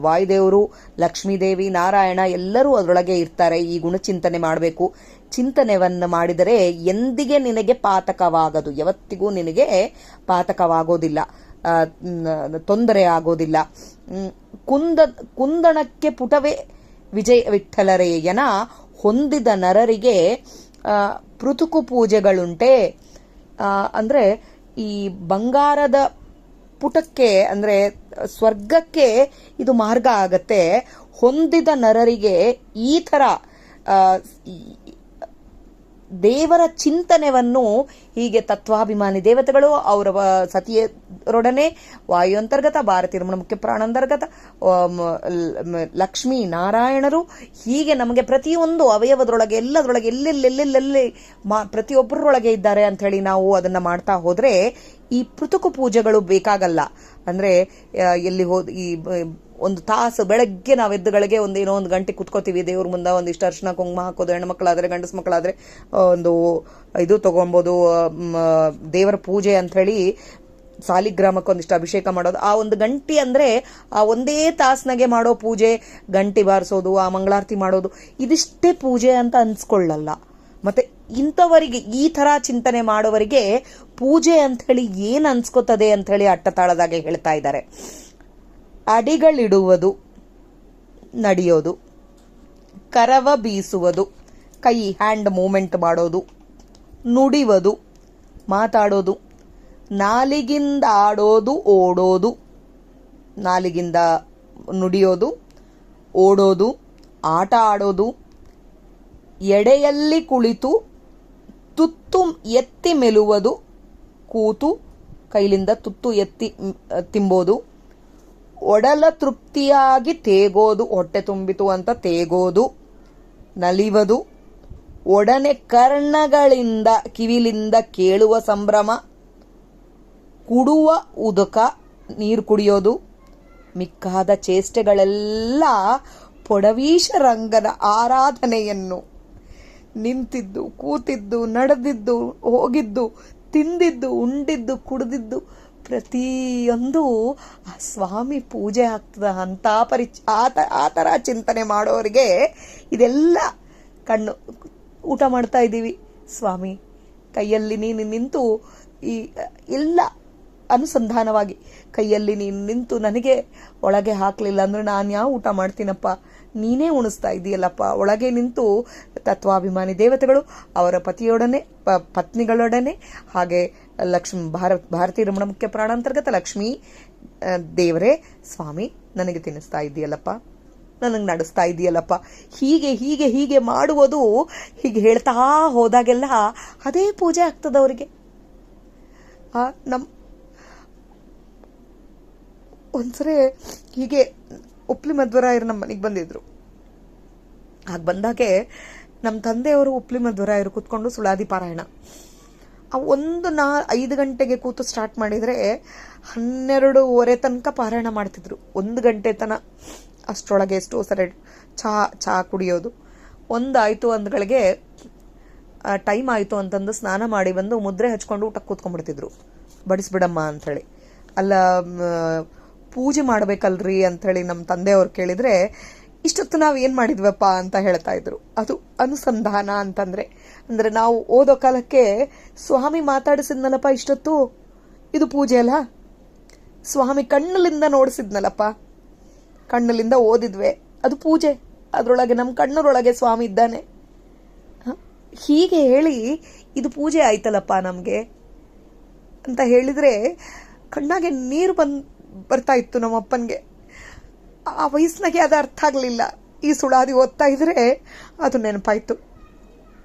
ವಾಯುದೇವರು, ಲಕ್ಷ್ಮೀದೇವಿ, ನಾರಾಯಣ ಎಲ್ಲರೂ ಅದರೊಳಗೆ ಇರ್ತಾರೆ. ಈ ಗುಣಚಿಂತನೆ ಮಾಡಬೇಕು. ಚಿಂತನೆಯನ್ನು ಮಾಡಿದರೆ ಎಂದಿಗೆ ನಿನಗೆ ಪಾತಕವಾಗದು, ಯಾವತ್ತಿಗೂ ನಿನಗೆ ಪಾತಕವಾಗೋದಿಲ್ಲ, ತೊಂದರೆ ಆಗೋದಿಲ್ಲ. ಕುಂದಣಕ್ಕೆ ಪುಟವೇ ವಿಜಯ ವಿಠ್ಠಲರೇಯನ ಹೊಂದಿದ ನರರಿಗೆ ಪೃಥುಕು ಪೂಜೆಗಳುಂಟೆ. ಅಂದರೆ ಈ ಬಂಗಾರದ ಪುಟಕ್ಕೆ ಅಂದರೆ ಸ್ವರ್ಗಕ್ಕೆ ಇದು ಮಾರ್ಗ ಆಗತ್ತೆ. ಹೊಂದಿದ ನರರಿಗೆ ಈ ಥರ ದೇವರ ಚಿಂತನೆಯನ್ನು ಹೀಗೆ ತತ್ವಾಭಿಮಾನಿ ದೇವತೆಗಳು ಅವರ ಸತಿಯರೊಡನೆ ವಾಯು ಅಂತರ್ಗತ, ಭಾರತೀಯ ರಮಣ ಮುಖ್ಯ ಪ್ರಾಣಾಂತರ್ಗತ, ಲಕ್ಷ್ಮೀ ನಾರಾಯಣರು ಹೀಗೆ ನಮಗೆ ಪ್ರತಿಯೊಂದು ಅವಯವದರೊಳಗೆ ಎಲ್ಲದರೊಳಗೆ ಎಲ್ಲೆಲ್ಲೆಲ್ಲೆಲ್ಲೆಲ್ಲಿ ಪ್ರತಿಯೊಬ್ಬರೊಳಗೆ ಇದ್ದಾರೆ ಅಂತ ಹೇಳಿ ನಾವು ಅದನ್ನ ಮಾಡ್ತಾ ಹೋದ್ರೆ ಈ ಪೃಥುಕು ಪೂಜೆಗಳು ಬೇಕಾಗಲ್ಲ. ಅಂದ್ರೆ ಎಲ್ಲಿ ಈ ಒಂದು ತಾಸು ಬೆಳಗ್ಗೆ ನಾವು ಎದ್ದುಗಳಿಗೆ ಒಂದೇನೋ ಒಂದು ಗಂಟೆ ಕುತ್ಕೋತೀವಿ ದೇವ್ರ ಮುಂದೆ, ಒಂದಿಷ್ಟು ಅರ್ಶಿನ ಕುಂಕುಮ ಹಾಕೋದು, ಹೆಣ್ಣು ಮಕ್ಕಳಾದ್ರೆ ಗಂಡಸು ಮಕ್ಕಳಾದ್ರೆ ಒಂದು ಇದು ತಗೊಬೋದು, ದೇವರ ಪೂಜೆ ಅಂಥೇಳಿ ಸಾಲಿಗ್ರಾಮಕ್ಕೆ ಒಂದಿಷ್ಟು ಅಭಿಷೇಕ ಮಾಡೋದು. ಆ ಒಂದು ಗಂಟೆ ಅಂದರೆ ಆ ಒಂದೇ ತಾಸ್ನಾಗೆ ಮಾಡೋ ಪೂಜೆ, ಗಂಟೆ ಬಾರಿಸೋದು, ಆ ಮಂಗಳಾರತಿ ಮಾಡೋದು, ಇದಿಷ್ಟೇ ಪೂಜೆ ಅಂತ ಅನ್ಸ್ಕೊಳ್ಳಲ್ಲ. ಮತ್ತೆ ಇಂಥವರಿಗೆ ಈ ಥರ ಚಿಂತನೆ ಮಾಡೋವರಿಗೆ ಪೂಜೆ ಅಂಥೇಳಿ ಏನು ಅನ್ಸ್ಕೋತದೆ ಅಂಥೇಳಿ ಅಟ್ಟತಾಳದಾಗೆ ಹೇಳ್ತಾ ಇದ್ದಾರೆ. ಅಡಿಗಳಿಡುವುದು, ನಡೆಯೋದು, ಕರವ ಬೀಸುವುದು, ಕೈ ಹ್ಯಾಂಡ್ ಮೂಮೆಂಟ್ ಮಾಡೋದು, ನುಡಿಯುವುದು, ಮಾತಾಡೋದು, ನಾಲಿಗಿಂದ ಆಡೋದು, ಓಡೋದು, ನಾಲಿಗಿಂದ ನುಡಿಯೋದು, ಓಡೋದು, ಆಟ ಆಡೋದು, ಎಡೆಯಲ್ಲಿ ಕುಳಿತು ತುತ್ತು ಎತ್ತಿ ಮೆಲುವುದು, ಕೂತು ಕೈಲಿಂದ ತುತ್ತು ಎತ್ತಿ ತಿಂಬೋದು, ಒಡಲ ತೃಪ್ತಿಯಾಗಿ ತೇಗೋದು, ಹೊಟ್ಟೆ ತುಂಬಿತು ಅಂತ ತೇಗೋದು, ನಲಿವುದು, ಒಡನೆ ಕರ್ಣಗಳಿಂದ ಕಿವಿಲಿಂದ ಕೇಳುವ ಸಂಭ್ರಮ, ಕುಡುವ ಉದಕ ನೀರು ಕುಡಿಯೋದು, ಮಿಕ್ಕಾದ ಚೇಷ್ಟೆಗಳೆಲ್ಲ ಪೊಡವೀಶ ರಂಗನ ಆರಾಧನೆಯನ್ನು ನಿಂತಿದ್ದು, ಕೂತಿದ್ದು, ನಡೆದಿದ್ದು, ಹೋಗಿದ್ದು, ತಿಂದಿದ್ದು, ಉಂಡಿದ್ದು, ಕುಡಿದಿದ್ದು ಪ್ರತಿಯೊಂದು ಆ ಸ್ವಾಮಿ ಪೂಜೆ ಆಗ್ತದ ಅಂತ ಆ ಥರ ಚಿಂತನೆ ಮಾಡೋರಿಗೆ ಇದೆಲ್ಲ ಕಣ್ಣು ಊಟ ಮಾಡ್ತಾ ಇದ್ದೀವಿ ಸ್ವಾಮಿ ಕೈಯಲ್ಲಿ ನೀನು ನಿಂತು ಈ ಎಲ್ಲ ಅನುಸಂಧಾನವಾಗಿ ಕೈಯಲ್ಲಿ ನೀನು ನಿಂತು ನನಗೆ ಒಳಗೆ ಹಾಕಲಿಲ್ಲ ಅಂದ್ರೆ ನಾನು ಯಾವ ಊಟ ಮಾಡ್ತೀನಪ್ಪ, ನೀನೇ ಉಣಿಸ್ತಾ ಇದೆಯಲ್ಲಪ್ಪ. ಒಳಗೆ ನಿಂತು ತತ್ವಾಭಿಮಾನಿ ದೇವತೆಗಳು ಅವರ ಪತಿಯೊಡನೆ ಪತ್ನಿಗಳೊಡನೆ ಹಾಗೆ ಭಾರತೀಯ ರಮಣ ಮುಖ್ಯ ಪ್ರಾಣಾಂತರ್ಗತ ಲಕ್ಷ್ಮೀ ದೇವರೇ ಸ್ವಾಮಿ ನನಗೆ ತಿನ್ನಿಸ್ತಾ ಇದೆಯಲ್ಲಪ್ಪ, ನನಗೆ ನಡೆಸ್ತಾ ಇದೆಯಲ್ಲಪ್ಪ, ಹೀಗೆ ಹೀಗೆ ಹೀಗೆ ಮಾಡುವುದು. ಹೀಗೆ ಹೇಳ್ತಾ ಹೋದಾಗೆಲ್ಲ ಅದೇ ಪೂಜೆ ಆಗ್ತದೆ ಅವರಿಗೆ. ಒಂದ್ಸರಿ ಹೀಗೆ ಉಪ್ಲಿ ಮಧ್ವರಾಯರು ನಮ್ಮ ಮನೆಗೆ ಬಂದಿದ್ರು. ಆಗ ಬಂದಾಗೆ ನಮ್ಮ ತಂದೆಯವರು ಉಪ್ಲಿ ಮಧ್ವರಾಯರು ಕೂತ್ಕೊಂಡು ಸುಳಾದಿ ಪಾರಾಯಣ ಒಂದು 5 ಗಂಟೆಗೆ ಕೂತು ಸ್ಟಾರ್ಟ್ ಮಾಡಿದರೆ 12:30 ತನಕ ಪಾರಾಯಣ ಮಾಡ್ತಿದ್ರು. 1 ಗಂಟೆ ತನಕ ಅಷ್ಟರೊಳಗೆ ಎಷ್ಟೋ ಸರಿ ಚಹಾ ಕುಡಿಯೋದು. ಒಂದಾಯಿತು ಅಂದ್ಗಳಿಗೆ ಟೈಮ್ ಆಯಿತು ಅಂತಂದು ಸ್ನಾನ ಮಾಡಿ ಬಂದು ಮುದ್ರೆ ಹಚ್ಕೊಂಡು ಊಟಕ್ಕೆ ಕೂತ್ಕೊಂಡ್ಬಿಡ್ತಿದ್ರು. ಬಡಿಸ್ಬಿಡಮ್ಮ ಅಂಥೇಳಿ. ಅಲ್ಲ ಪೂಜೆ ಮಾಡಬೇಕಲ್ರಿ ಅಂಥೇಳಿ ನಮ್ಮ ತಂದೆಯವ್ರು ಕೇಳಿದರೆ ಇಷ್ಟೊತ್ತು ನಾವು ಏನು ಮಾಡಿದ್ವಪ್ಪ ಅಂತ ಹೇಳ್ತಾ ಇದ್ರು. ಅದು ಅನುಸಂಧಾನ ಅಂತಂದರೆ. ಅಂದರೆ ನಾವು ಓದೋ ಕಾಲಕ್ಕೆ ಸ್ವಾಮಿ ಮಾತಾಡಿಸಿದ್ನಲ್ಲಪ್ಪ ಇಷ್ಟೊತ್ತು, ಇದು ಪೂಜೆ ಅಲ್ಲ. ಸ್ವಾಮಿ ಕಣ್ಣಲ್ಲಿಂದ ನೋಡಿಸಿದ್ನಲ್ಲಪ್ಪ, ಕಣ್ಣಲ್ಲಿಂದ ಓದಿದ್ವೆ, ಅದು ಪೂಜೆ. ಅದರೊಳಗೆ ನಮ್ಮ ಕಣ್ಣರೊಳಗೆ ಸ್ವಾಮಿ ಇದ್ದಾನೆ. ಹೀಗೆ ಹೇಳಿ ಇದು ಪೂಜೆ ಆಯ್ತಲ್ಲಪ್ಪ ನಮಗೆ ಅಂತ ಹೇಳಿದರೆ ಕಣ್ಣಾಗೆ ನೀರು ಬರ್ತಾ ಇತ್ತು ನಮ್ಮಪ್ಪನಿಗೆ. ಆ ವಯಸ್ಸಿನಾಗೆ ಅದು ಅರ್ಥ ಆಗಲಿಲ್ಲ. ಈ ಸುಳಾದಿ ಓದ್ತಾ ಇದ್ರೆ ಅದು ನೆನಪಾಯ್ತು.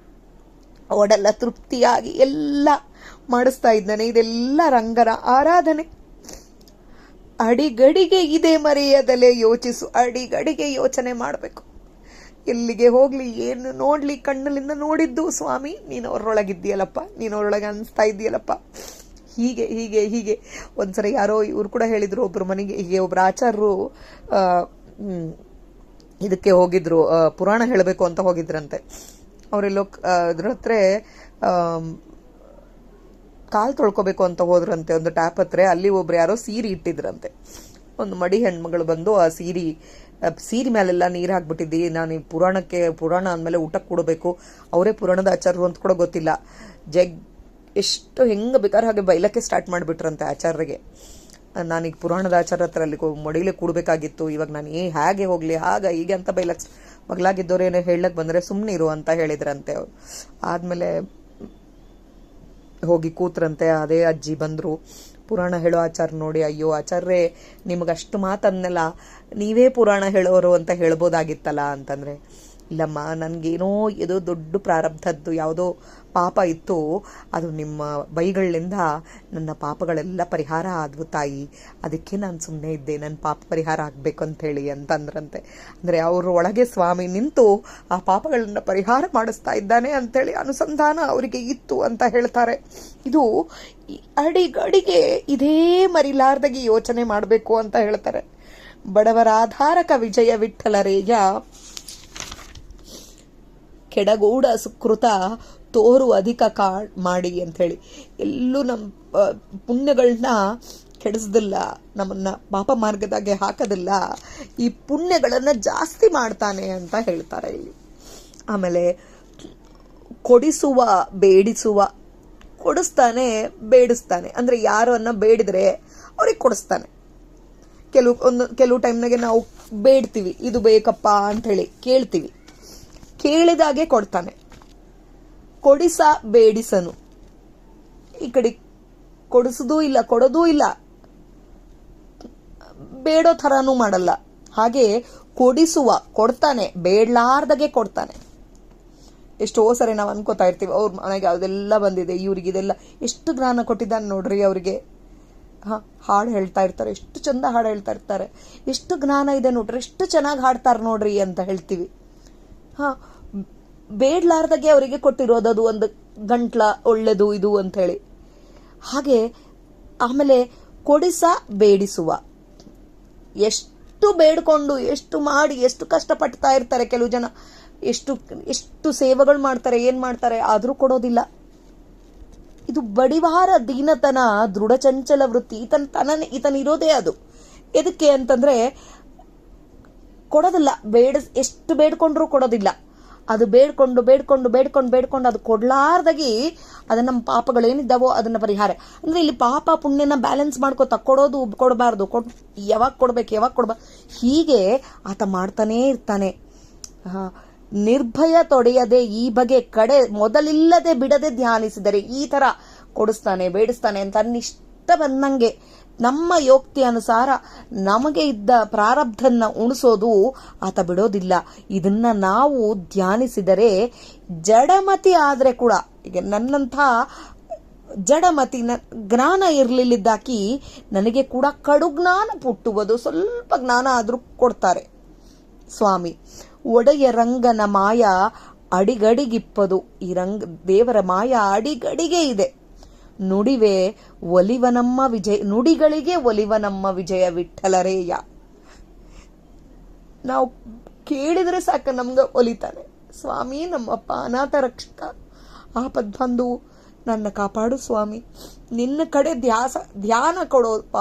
ಒಡೆಲ್ಲ ತೃಪ್ತಿಯಾಗಿ ಎಲ್ಲ ಮಾಡಿಸ್ತಾ ಇದ್ದಾನೆ. ಇದೆಲ್ಲ ರಂಗನ ಆರಾಧನೆ. ಅಡಿಗಡಿಗೆ ಇದೆ ಮರೆಯದಲೇ ಯೋಚಿಸು. ಅಡಿಗಡಿಗೆ ಯೋಚನೆ ಮಾಡಬೇಕು. ಎಲ್ಲಿಗೆ ಹೋಗ್ಲಿ, ಏನು ನೋಡ್ಲಿ, ಕಣ್ಣಲ್ಲಿಂದ ನೋಡಿದ್ದು ಸ್ವಾಮಿ, ನೀನು ಅವ್ರೊಳಗಿದ್ದೀಯಲ್ಲಪ್ಪ, ನೀನು ಅವ್ರೊಳಗೆ ಅನಿಸ್ತಾ ಇದೆಯಲ್ಲಪ್ಪ. ಹೀಗೆ ಹೀಗೆ ಹೀಗೆ ಒಂದ್ಸರಿ ಯಾರೋ ಇವ್ರು ಕೂಡ ಹೇಳಿದ್ರು, ಒಬ್ರು ಮನೆಗೆ ಹೀಗೆ ಒಬ್ರು ಆಚಾರ್ಯರು ಇದಕ್ಕೆ ಹೋಗಿದ್ರು, ಪುರಾಣ ಹೇಳಬೇಕು ಅಂತ ಹೋಗಿದ್ರಂತೆ. ಅವರೆಲ್ಲೋ ಇದ್ರ ಹತ್ರ ಕಾಲು ತೊಳ್ಕೊಬೇಕು ಅಂತ ಹೋದ್ರಂತೆ ಒಂದು ಟ್ಯಾಪ್ ಹತ್ರ. ಅಲ್ಲಿ ಒಬ್ರು ಯಾರೋ ಸೀರೆ ಇಟ್ಟಿದ್ರಂತೆ. ಒಂದು ಮಡಿ ಹೆಣ್ಮಗಳು ಬಂದು ಆ ಸೀರೆ ಮೇಲೆಲ್ಲ ನೀರು ಹಾಕ್ಬಿಟ್ಟಿದ್ದಿ, ನಾನು ಈ ಪುರಾಣ ಅಂದಮೇಲೆ ಊಟಕ್ಕೆ ಕೊಡಬೇಕು, ಅವರೇ ಪುರಾಣದ ಆಚಾರ್ಯರು ಅಂತ ಕೂಡ ಗೊತ್ತಿಲ್ಲ. ಎಷ್ಟು ಹೆಂಗೆ ಬೇಕಾದ್ರೆ ಹಾಗೆ ಬೈಲಕ್ಕೆ ಸ್ಟಾರ್ಟ್ ಮಾಡಿಬಿಟ್ರಂತೆ ಆಚಾರ್ಯರಿಗೆ. ನಾನೀಗ ಪುರಾಣದ ಆಚಾರ್ಯ ಹತ್ರ ಅಲ್ಲಿ ಮಡಿಲೇ ಕೂಡಬೇಕಾಗಿತ್ತು, ಇವಾಗ ನಾನು ಹೇಗೆ ಹೋಗಲಿ, ಹೀಗೆ ಅಂತ ಬೈಲಕ್ಕೆ ಮಗಳಾಗಿದ್ದವ್ರೇನೋ ಹೇಳಕ್ಕೆ ಬಂದರೆ ಸುಮ್ಮನೆ ಇರು ಅಂತ ಹೇಳಿದ್ರಂತೆ ಅವ್ರು. ಆದಮೇಲೆ ಹೋಗಿ ಕೂತ್ರಂತೆ. ಅದೇ ಅಜ್ಜಿ ಬಂದರು. ಪುರಾಣ ಹೇಳೋ ಆಚಾರ್ಯ ನೋಡಿ, ಅಯ್ಯೋ ಆಚಾರ್ಯರೇ, ನಿಮಗಷ್ಟು ಮಾತನ್ನೆಲ್ಲ ನೀವೇ ಪುರಾಣ ಹೇಳೋರು ಅಂತ ಹೇಳ್ಬೋದಾಗಿತ್ತಲ್ಲ ಅಂತಂದರೆ, ಇಲ್ಲಮ್ಮ, ನನಗೇನೋ ಇದು ದೊಡ್ಡ ಪ್ರಾರಬ್ಧದ್ದು ಯಾವುದೋ ಪಾಪ ಇತ್ತು, ಅದು ನಿಮ್ಮ ಬೈಗಳಿಂದ ನನ್ನ ಪಾಪಗಳೆಲ್ಲ ಪರಿಹಾರ ಆದವು ತಾಯಿ, ಅದಕ್ಕೆ ನಾನು ಸುಮ್ಮನೆ ಇದ್ದೆ, ನನ್ನ ಪಾಪ ಪರಿಹಾರ ಆಗಬೇಕು ಅಂಥೇಳಿ ಅಂತಂದ್ರಂತೆ. ಅಂದರೆ ಅವರು ಒಳಗೆ ಸ್ವಾಮಿ ನಿಂತು ಆ ಪಾಪಗಳನ್ನ ಪರಿಹಾರ ಮಾಡಿಸ್ತಾ ಇದ್ದಾನೆ ಅಂಥೇಳಿ ಅನುಸಂಧಾನ ಅವರಿಗೆ ಇತ್ತು ಅಂತ ಹೇಳ್ತಾರೆ. ಇದು ಅಡಿಗಡಿಗೆ ಇದೇ ಮರಿಲಾರ್ದಾಗಿ ಯೋಚನೆ ಮಾಡಬೇಕು ಅಂತ ಹೇಳ್ತಾರೆ. ಬಡವರ ಆಧಾರಕ ವಿಜಯ ವಿಠಲರೇಯ ಕೆಡಗೂಡ ಸುಕೃತ ತೋರು ಅಧಿಕ ಮಾಡಿ ಅಂಥೇಳಿ. ಎಲ್ಲೂ ನಮ್ಮ ಪುಣ್ಯಗಳನ್ನ ಕೆಡಿಸ್ದಿಲ್ಲ, ನಮ್ಮನ್ನ ಪಾಪ ಮಾರ್ಗದಾಗೆ ಹಾಕೋದಿಲ್ಲ, ಈ ಪುಣ್ಯಗಳನ್ನು ಜಾಸ್ತಿ ಮಾಡ್ತಾನೆ ಅಂತ ಹೇಳ್ತಾರೆ ಇಲ್ಲಿ. ಆಮೇಲೆ ಕೊಡಿಸುವ ಬೇಡಿಸುವ, ಬೇಡಿಸ್ತಾನೆ. ಅಂದರೆ ಯಾರನ್ನ ಬೇಡಿದ್ರೆ ಅವ್ರಿಗೆ ಕೊಡಿಸ್ತಾನೆ. ಕೆಲವು ಟೈಮ್ನಾಗೆ ನಾವು ಬೇಡ್ತೀವಿ, ಇದು ಬೇಕಪ್ಪ ಅಂಥೇಳಿ ಕೇಳ್ತೀವಿ, ಕೇಳಿದಾಗೆ ಕೊಡ್ತಾನೆ. ಕೊಡಿಸ ಬೇಡಿಸನು, ಈ ಕಡೆ ಕೊಡಿಸೋದೂ ಇಲ್ಲ, ಕೊಡೋದೂ ಇಲ್ಲ, ಬೇಡೋ ಥರನೂ ಮಾಡಲ್ಲ. ಹಾಗೆ ಕೊಡಿಸುವ, ಕೊಡ್ತಾನೆ, ಬೇಡಲಾರ್ದಾಗೆ ಕೊಡ್ತಾನೆ. ಎಷ್ಟೋ ಸರಿ ನಾವು ಅನ್ಕೋತಾ ಇರ್ತೀವಿ, ಅವ್ರ ಮನೆಗೆ ಅದೆಲ್ಲ ಬಂದಿದೆ, ಇವ್ರಿಗಿದೆಲ್ಲ, ಎಷ್ಟು ಜ್ಞಾನ ಕೊಟ್ಟಿದ್ದಾನೆ ನೋಡ್ರಿ ಅವರಿಗೆ. ಹಾಡು ಹೇಳ್ತಾ ಇರ್ತಾರೆ, ಎಷ್ಟು ಚಂದ ಹಾಡು ಹೇಳ್ತಾ ಇರ್ತಾರೆ, ಎಷ್ಟು ಜ್ಞಾನ ಇದೆ ನೋಡ್ರಿ, ಎಷ್ಟು ಚೆನ್ನಾಗಿ ಹಾಡ್ತಾರೆ ನೋಡ್ರಿ ಅಂತ ಹೇಳ್ತೀವಿ. ಬೇಡ್ಲಾರ್ದಾಗೆ ಅವರಿಗೆ ಕೊಟ್ಟಿರೋದು ಒಂದು ಗಂಟ್ಲ ಒಳ್ಳೆದು ಇದು ಅಂತ ಹೇಳಿ. ಹಾಗೆ ಆಮೇಲೆ ಕೊಡಿಸ ಬೇಡಿಸುವ, ಎಷ್ಟು ಬೇಡ್ಕೊಂಡು, ಎಷ್ಟು ಮಾಡಿ, ಎಷ್ಟು ಕಷ್ಟಪಡ್ತಾ ಇರ್ತಾರೆ ಕೆಲವು ಜನ, ಎಷ್ಟು ಸೇವೆಗಳು ಮಾಡ್ತಾರೆ, ಏನ್ ಮಾಡ್ತಾರೆ, ಆದ್ರೂ ಕೊಡೋದಿಲ್ಲ. ಇದು ಬಡಿವಾರ ದೀನತನ, ದೃಢಚಂಚಲ ವೃತ್ತಿ, ಈತನಿರೋದೇ ಅದು. ಎದಕ್ಕೆ ಅಂತಂದ್ರೆ ಕೊಡೋದಿಲ್ಲ, ಎಷ್ಟು ಬೇಡ್ಕೊಂಡ್ರೂ ಕೊಡೋದಿಲ್ಲ. ಅದು ಬೇಡ್ಕೊಂಡು ಅದು ಕೊಡ್ಲಾರ್ದಾಗಿ ಅದನ್ನ ನಮ್ಮ ಪಾಪಗಳೇನಿದ್ದಾವೋ ಅದನ್ನ ಪರಿಹಾರ. ಅಂದ್ರೆ ಇಲ್ಲಿ ಪಾಪ ಪುಣ್ಯನ ಬ್ಯಾಲೆನ್ಸ್ ಮಾಡ್ಕೋತಾ ಕೊಡೋದು ಕೊಡಬಾರ್ದು, ಯಾವಾಗ ಕೊಡ್ಬಾರ್ದು, ಹೀಗೆ ಆತ ಮಾಡ್ತಾನೇ ಇರ್ತಾನೆ. ನಿರ್ಭಯ ತೊಡೆಯದೆ ಈ ಬಗೆ ಕಡೆ ಮೊದಲಿಲ್ಲದೆ ಬಿಡದೆ ಧ್ಯಾನಿಸಿದರೆ ಈ ತರ ಕೊಡಿಸ್ತಾನೆ, ಬೇಡಿಸ್ತಾನೆ ಅಂತ ಅನ್ನಿಷ್ಟ ಬಂದಂಗೆ ನಮ್ಮ ಯೋಕ್ತಿ ಅನುಸಾರ ನಮಗೆ ಇದ್ದ ಪ್ರಾರಬ್ಧನ್ನ ಉಣಿಸೋದು ಆತ ಬಿಡೋದಿಲ್ಲ. ಇದನ್ನ ನಾವು ಧ್ಯಾನಿಸಿದರೆ ಜಡಮತಿ ಆದ್ರೆ ಕೂಡ, ಈಗ ನನ್ನಂಥ ಜಡಮತಿ ಜ್ಞಾನ ಇರಲಿಲ್ಲದಾಕಿ ನನಗೆ ಕೂಡ ಕಡು ಜ್ಞಾನ ಪುಟ್ಟುವುದು, ಸ್ವಲ್ಪ ಜ್ಞಾನ ಆದ್ರೂ ಕೊಡ್ತಾರೆ ಸ್ವಾಮಿ. ಒಡೆಯ ರಂಗನ ಮಾಯ ಅಡಿಗಡಿಗಿಪ್ಪದು, ಈ ದೇವರ ಮಾಯ ಅಡಿಗಡಿಗೆ ಇದೆ. ನುಡಿಗಳಿಗೆ ಒಲಿವನಮ್ಮ ವಿಜಯ ವಿಠಲರೇಯ. ನಾವು ಕೇಳಿದ್ರೆ ಸಾಕ ನಮ್ಗೆ ಒಲಿತಾನೆ ಸ್ವಾಮಿ. ನಮ್ಮಪ್ಪ ಅನಾಥ ರಕ್ಷಕ, ಆಪದ್ಬಂಧು, ನನ್ನ ಕಾಪಾಡು ಸ್ವಾಮಿ. ನಿನ್ನ ಕಡೆ ಧ್ಯಾನ ಕೊಡೋಪ್ಪ.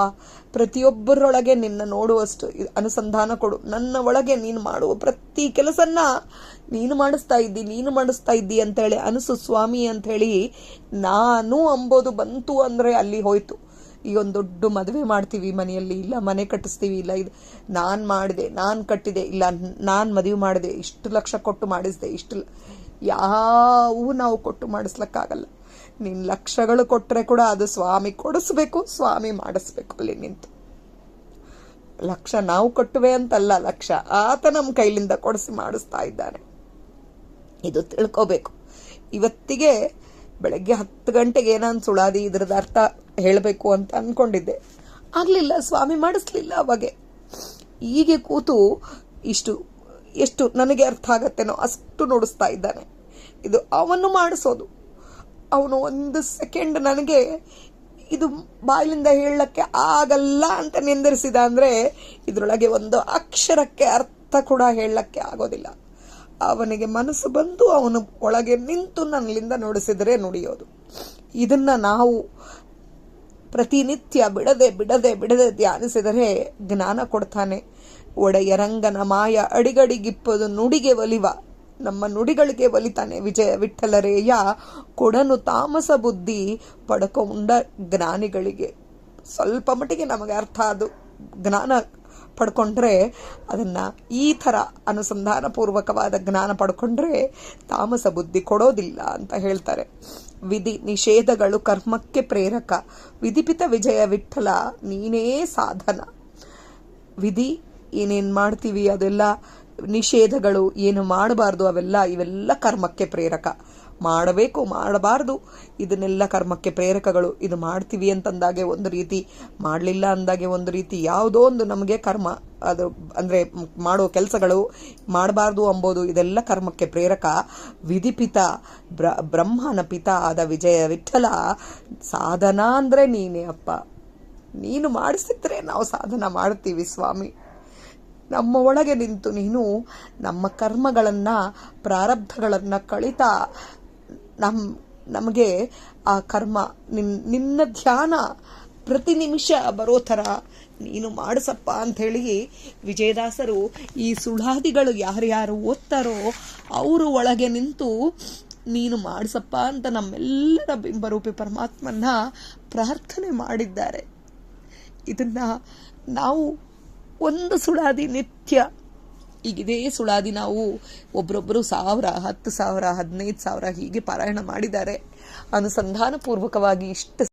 ಪ್ರತಿಯೊಬ್ಬರೊಳಗೆ ನಿನ್ನ ನೋಡುವಷ್ಟು ಅನುಸಂಧಾನ ಕೊಡು. ನನ್ನ ಒಳಗೆ ನೀನು ಮಾಡುವ ಪ್ರತಿ ಕೆಲಸನ್ನ ನೀನು ಮಾಡಿಸ್ತಾ ಇದ್ದಿ ಅಂತೇಳಿ ಅನಿಸು ಸ್ವಾಮಿ ಅಂಥೇಳಿ ನಾನು ಅಂಬೋದು ಬಂತು ಅಂದರೆ ಅಲ್ಲಿ ಹೋಯ್ತು. ಈಗ ಒಂದು ದೊಡ್ಡ ಮದುವೆ ಮಾಡ್ತೀವಿ ಮನೆಯಲ್ಲಿ, ಇಲ್ಲ ಮನೆ ಕಟ್ಟಿಸ್ತೀವಿ, ಇಲ್ಲ ಇದು ನಾನು ಮಾಡಿದೆ, ನಾನು ಕಟ್ಟಿದೆ, ಇಲ್ಲ ನಾನು ಮದುವೆ ಮಾಡಿದೆ, ಇಷ್ಟು ಲಕ್ಷ ಕೊಟ್ಟು ಮಾಡಿಸಿದೆ, ಯಾವೂ ನಾವು ಕೊಟ್ಟು ಮಾಡಿಸ್ಲಿಕ್ಕಾಗಲ್ಲ. ನೀನು ಲಕ್ಷಗಳು ಕೊಟ್ಟರೆ ಕೂಡ ಅದು ಸ್ವಾಮಿ ಕೊಡಿಸ್ಬೇಕು, ಸ್ವಾಮಿ ಮಾಡಿಸ್ಬೇಕು ಅಲ್ಲಿ ನಿಂತು. ಲಕ್ಷ ನಾವು ಕೊಟ್ಟುವೆ ಅಂತಲ್ಲ, ಲಕ್ಷ ಆತ ನಮ್ಮ ಕೈಲಿಂದ ಕೊಡಿಸಿ ಮಾಡಿಸ್ತಾ ಇದ್ದಾನೆ. ಇದು ತಿಳ್ಕೋಬೇಕು. ಇವತ್ತಿಗೆ ಬೆಳಗ್ಗೆ 10 ಗಂಟೆಗೆ ನಾನು ಸುಳಾದಿ ಇದ್ರದ್ದು ಅರ್ಥ ಹೇಳಬೇಕು ಅಂತ ಅಂದ್ಕೊಂಡಿದ್ದೆ, ಆಗಲಿಲ್ಲ, ಸ್ವಾಮಿ ಮಾಡಿಸ್ಲಿಲ್ಲ. ಅವಾಗೆ ಹೀಗೆ ಕೂತು ಎಷ್ಟು ನನಗೆ ಅರ್ಥ ಆಗತ್ತೇನೋ ಅಷ್ಟು ನುಡಿಸ್ತಾ ಇದ್ದಾನೆ. ಇದು ಅವನು ಮಾಡಿಸೋದು. ಅವನು 1 ಸೆಕೆಂಡ್ ನನಗೆ ಇದು ಬಾಯಿಲಿಂದ ಹೇಳಕ್ಕೆ ಆಗಲ್ಲ ಅಂತ ನಿಂದಿರಿಸಿದ ಅಂದರೆ ಇದರೊಳಗೆ ಒಂದು ಅಕ್ಷರಕ್ಕೆ ಅರ್ಥ ಕೂಡ ಹೇಳಕ್ಕೆ ಆಗೋದಿಲ್ಲ. ಅವನಿಗೆ ಮನಸ್ಸು ಬಂದು ಅವನು ಒಳಗೆ ನಿಂತು ನನ್ನಿಂದ ನುಡಿಸಿದರೆ ನುಡಿಯೋದು. ಇದನ್ನ ನಾವು ಪ್ರತಿನಿತ್ಯ ಬಿಡದೆ ಧ್ಯಾನಿಸಿದರೆ ಜ್ಞಾನ ಕೊಡ್ತಾನೆ. ಒಡೆಯರಂಗನ ಮಾಯ ಅಡಿಗಡಿಗಿಪ್ಪದು ನುಡಿಗೆ ಒಲಿವ, ನಮ್ಮ ನುಡಿಗಳಿಗೆ ಒಲಿತಾನೆ ವಿಜಯ ವಿಠಲರೇಯ. ಕೊಡನು ತಾಮಸ ಬುದ್ಧಿ ಪಡ್ಕೊಂಡ ಜ್ಞಾನಿಗಳಿಗೆ. ಸ್ವಲ್ಪ ಮಟ್ಟಿಗೆ ನಮಗೆ ಅರ್ಥ ಅದು ಜ್ಞಾನ ಪಡ್ಕೊಂಡ್ರೆ, ಅದನ್ನು ಈ ಥರ ಅನುಸಂಧಾನ ಪೂರ್ವಕವಾದ ಜ್ಞಾನ ಪಡ್ಕೊಂಡ್ರೆ ತಾಮಸ ಬುದ್ಧಿ ಕೊಡೋದಿಲ್ಲ ಅಂತ ಹೇಳ್ತಾರೆ. ವಿಧಿ ನಿಷೇಧಗಳು ಕರ್ಮಕ್ಕೆ ಪ್ರೇರಕ, ವಿಧಿಪಿತ ವಿಜಯ ವಿಠಲ ನೀನೇ ಸಾಧನ. ವಿಧಿ ಏನೇನು ಮಾಡ್ತೀವಿ ಅದೆಲ್ಲ, ನಿಷೇಧಗಳು ಏನು ಮಾಡಬಾರ್ದು ಇವೆಲ್ಲ ಕರ್ಮಕ್ಕೆ ಪ್ರೇರಕ. ಮಾಡಬೇಕು ಮಾಡಬಾರ್ದು ಇದನ್ನೆಲ್ಲ ಕರ್ಮಕ್ಕೆ ಪ್ರೇರಕಗಳು. ಇದು ಮಾಡ್ತೀವಿ ಅಂತಂದಾಗೆ ಒಂದು ರೀತಿ, ಮಾಡಲಿಲ್ಲ ಅಂದಾಗೆ ಒಂದು ರೀತಿ, ಯಾವುದೋ ಒಂದು ನಮಗೆ ಕರ್ಮ ಅದು ಅಂದರೆ ಮಾಡೋ ಕೆಲಸಗಳು ಮಾಡಬಾರ್ದು ಅಂಬೋದು ಇದೆಲ್ಲ ಕರ್ಮಕ್ಕೆ ಪ್ರೇರಕ. ವಿಧಿಪಿತ ಬ್ರಹ್ಮನ ಪಿತ ಆದ ವಿಜಯ ವಿಠಲ ಸಾಧನ ಅಂದರೆ ನೀನೇ ಅಪ್ಪ. ನೀನು ಮಾಡಿಸಿದ್ರೆ ನಾವು ಸಾಧನ ಮಾಡ್ತೀವಿ ಸ್ವಾಮಿ. ನಮ್ಮ ಒಳಗೆ ನಿಂತು ನೀನು ನಮ್ಮ ಕರ್ಮಗಳನ್ನು ಪ್ರಾರಬ್ಧಗಳನ್ನು ಕಳಿತಾ ನಮಗೆ ಆ ಕರ್ಮ ನಿನ್ನ ಧ್ಯಾನ ಪ್ರತಿ ನಿಮಿಷ ಬರೋ ಥರ ನೀನು ಮಾಡಿಸಪ್ಪ ಅಂಥೇಳಿ ವಿಜಯದಾಸರು ಈ ಸುಳಾದಿಗಳು ಯಾರ್ಯಾರು ಓದ್ತಾರೋ ಅವರು ಒಳಗೆ ನಿಂತು ನೀನು ಮಾಡಿಸಪ್ಪ ಅಂತ ನಮ್ಮೆಲ್ಲರ ಬಿಂಬರೂಪಿ ಪರಮಾತ್ಮನ್ನ ಪ್ರಾರ್ಥನೆ ಮಾಡಿದ್ದಾರೆ. ಇದನ್ನು ನಾವು ಒಂದು ಸುಳಾದಿ ನಿತ್ಯ, ಈಗ ಇದೇ ಸುಳಾದಿ ನಾವು ಒಬ್ಬರೊಬ್ಬರು 1000, 10,000, 15,000 ಹೀಗೆ ಪಾರಾಯಣ ಮಾಡಿದ್ದಾರೆ. ಅನುಸಂಧಾನ ಪೂರ್ವಕವಾಗಿ ಇಷ್ಟು